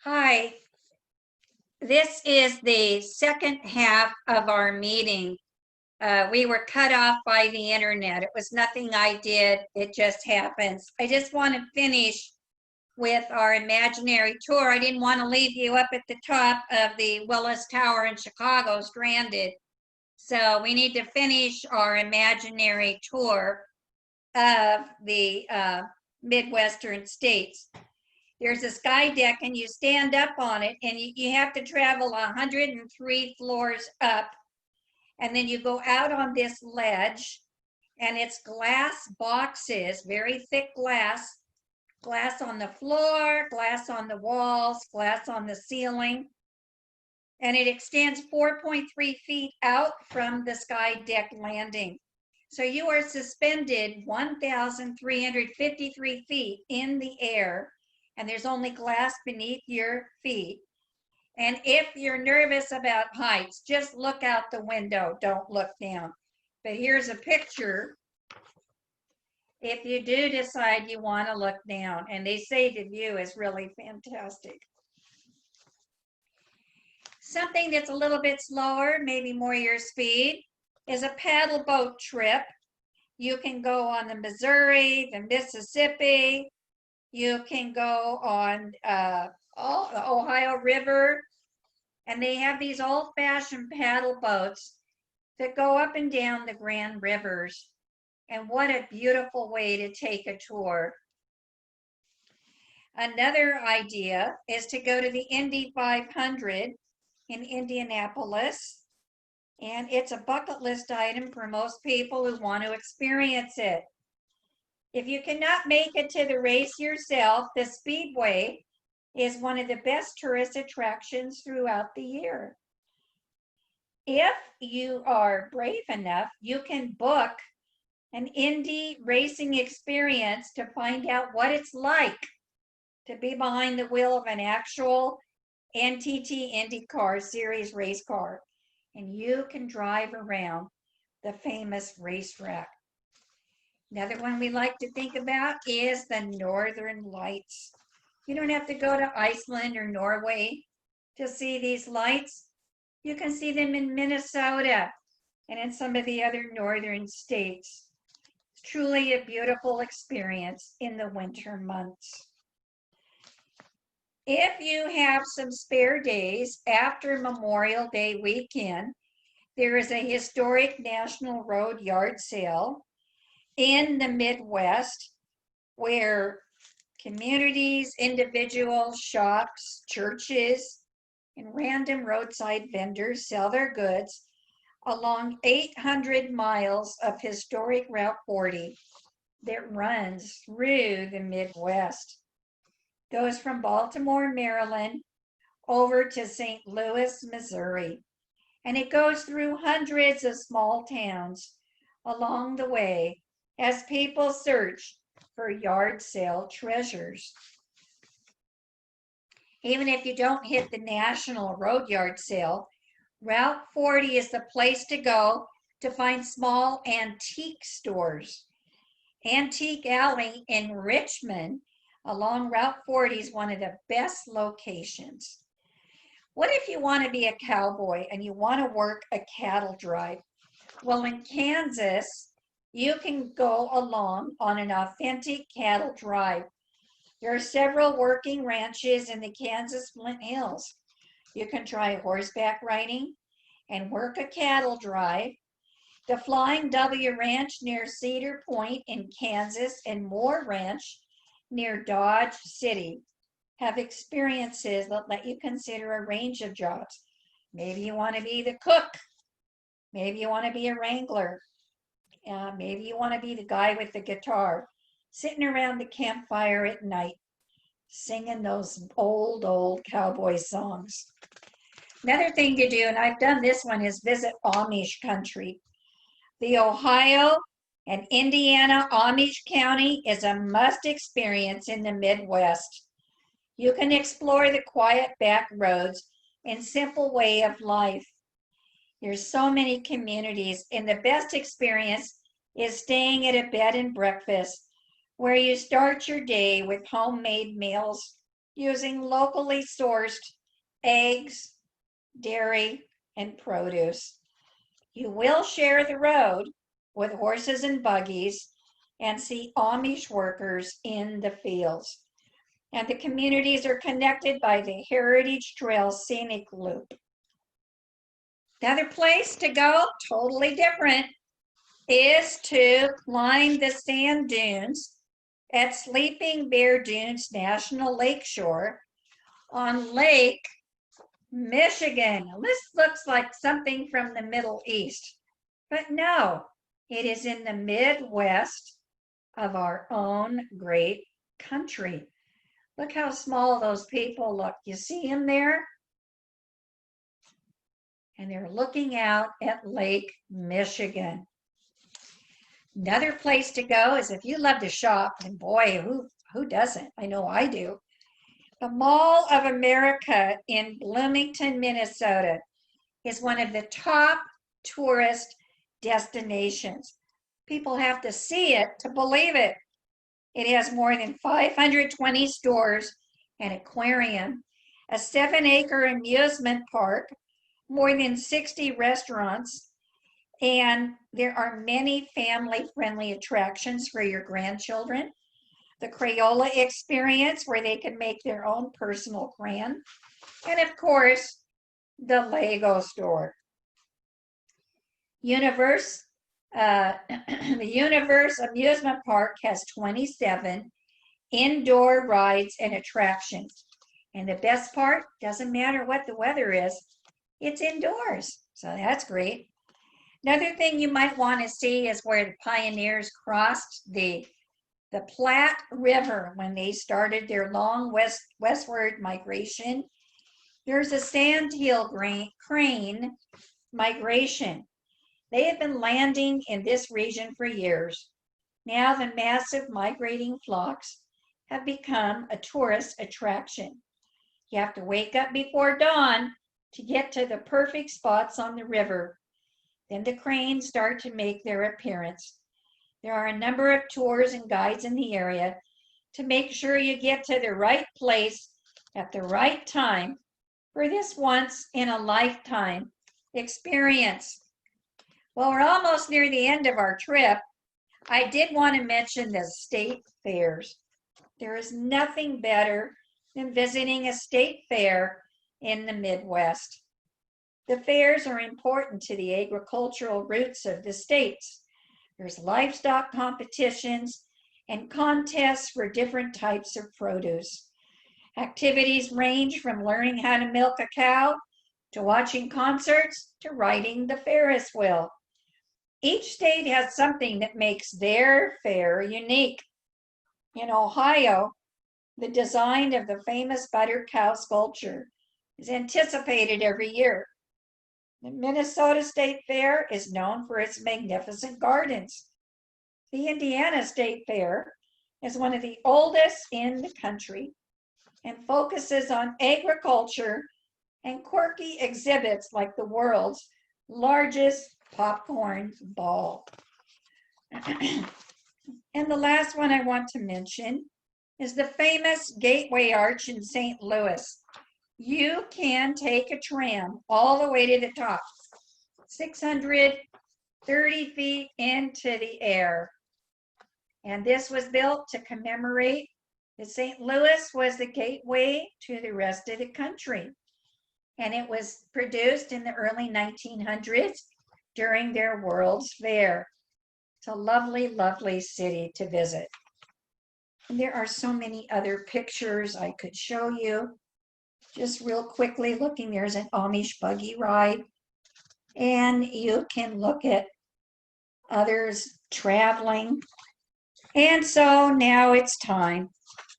Hi, this is the second half of our meeting. We were cut off by the internet. It was nothing I did, it just happens. I just want to finish with our imaginary tour. I didn't want to leave you up at the top of the Willis Tower in Chicago stranded. So we need to finish our imaginary tour of the Midwestern states. There's a sky deck and you stand up on it and you have to travel 103 floors up. And then you go out on this ledge and it's glass boxes, very thick glass on the floor, glass on the walls, glass on the ceiling. And it extends 4.3 feet out from the sky deck landing. So you are suspended 1,353 feet in the air, and there's only glass beneath your feet. And if you're nervous about heights, just look out the window, don't look down. But here's a picture if you do decide you want to look down, and they say the view is really fantastic. Something that's a little bit slower, maybe more your speed, is a paddle boat trip. You can go on the Missouri, the Mississippi, you can go on the Ohio River, and they have these old-fashioned paddle boats that go up and down the Grand Rivers. And what a beautiful way to take a tour. Another idea is to go to the Indy 500 in Indianapolis. And it's a bucket list item for most people who want to experience it. If you cannot make it to the race yourself, the Speedway is one of the best tourist attractions throughout the year. If you are brave enough, you can book an Indy racing experience to find out what it's like to be behind the wheel of an actual NTT IndyCar Series race car. And you can drive around the famous racetrack. Another one we like to think about is the Northern Lights. You don't have to go to Iceland or Norway to see these lights. You can see them in Minnesota and in some of the other northern states. It's truly a beautiful experience in the winter months. If you have some spare days after Memorial Day weekend, there is a historic National Road yard sale in the Midwest where communities, individuals, shops, churches, and random roadside vendors sell their goods along 800 miles of historic Route 40 that runs through the Midwest. Goes from Baltimore, Maryland, over to St. Louis, Missouri. And it goes through hundreds of small towns along the way as people search for yard sale treasures. Even if you don't hit the National Road Yard Sale, Route 40 is the place to go to find small antique stores. Antique Alley in Richmond along Route 40 is one of the best locations. What if you want to be a cowboy and you want to work a cattle drive? Well, in Kansas, you can go along on an authentic cattle drive. There are several working ranches in the Kansas Flint Hills. You can try horseback riding and work a cattle drive. The Flying W Ranch near Cedar Point in Kansas and Moore Ranch near Dodge City have experiences that let you consider a range of jobs. Maybe you want to be the cook. Maybe you want to be a wrangler. Maybe you want to be the guy with the guitar, sitting around the campfire at night, singing those old cowboy songs. Another thing to do, and I've done this one, is visit Amish country. The Ohio and Indiana Amish County is a must experience in the Midwest. You can explore the quiet back roads and simple way of life. There's so many communities, and the best experience is staying at a bed and breakfast where you start your day with homemade meals. using locally sourced eggs, dairy, and produce. You will share the road with horses and buggies and see Amish workers in the fields. And the communities are connected by the Heritage Trail Scenic Loop. Another place to go, totally different, is to climb the sand dunes at Sleeping Bear Dunes National Lakeshore on Lake Michigan. This looks like something from the Middle East, but no, it is in the Midwest of our own great country. Look how small those people look. You see them there? And they're looking out at Lake Michigan. Another place to go is if you love to shop, and boy, who doesn't? I know I do. The Mall of America in Bloomington, Minnesota is one of the top tourist destinations. People have to see it to believe it. It has more than 520 stores, an aquarium, a 7-acre amusement park, more than 60 restaurants, and there are many family-friendly attractions for your grandchildren. The Crayola experience, where they can make their own personal crayon, and of course, the Lego store. Universe, the Universe Amusement Park has 27 indoor rides and attractions. And the best part, doesn't matter what the weather is, it's indoors. So that's great. Another thing you might want to see is where the pioneers crossed the Platte River when they started their long westward migration. There's a sandhill crane migration. They have been landing in this region for years. Now the massive migrating flocks have become a tourist attraction. You have to wake up before dawn to get to the perfect spots on the river. Then the cranes start to make their appearance. There are a number of tours and guides in the area to make sure you get to the right place at the right time for this once-in-a-lifetime experience. Well, we're almost near the end of our trip. I did want to mention the state fairs. There is nothing better than visiting a state fair in the Midwest. The fairs are important to the agricultural roots of the states. There's livestock competitions and contests for different types of produce. Activities range from learning how to milk a cow, to watching concerts, to riding the Ferris wheel. Each state has something that makes their fair unique. In Ohio, the design of the famous butter cow sculpture is anticipated every year. The Minnesota State Fair is known for its magnificent gardens. The Indiana State Fair is one of the oldest in the country and focuses on agriculture and quirky exhibits like the world's largest popcorn ball. And the last one I want to mention is the famous Gateway Arch in St. Louis. You can take a tram all the way to the top, 630 feet into the air. And this was built to commemorate that St. Louis was the gateway to the rest of the country. And it was produced in the early 1900s during their World's Fair. It's a lovely, lovely city to visit. And there are so many other pictures I could show you. Just real quickly looking, there's an Amish buggy ride. And you can look at others traveling. And so now it's time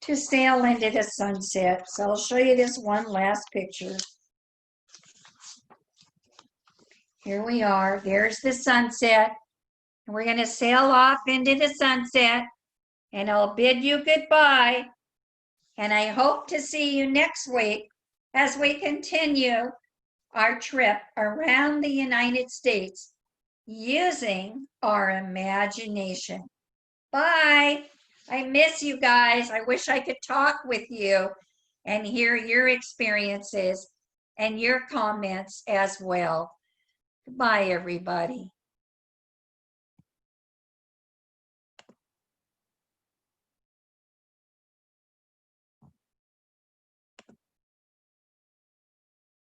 to sail into the sunset. So I'll show you this one last picture. Here we are. There's the sunset. And we're going to sail off into the sunset. And I'll bid you goodbye. And I hope to see you next week as we continue our trip around the United States using our imagination. Bye. I miss you guys. I wish I could talk with you and hear your experiences and your comments as well. Goodbye, everybody.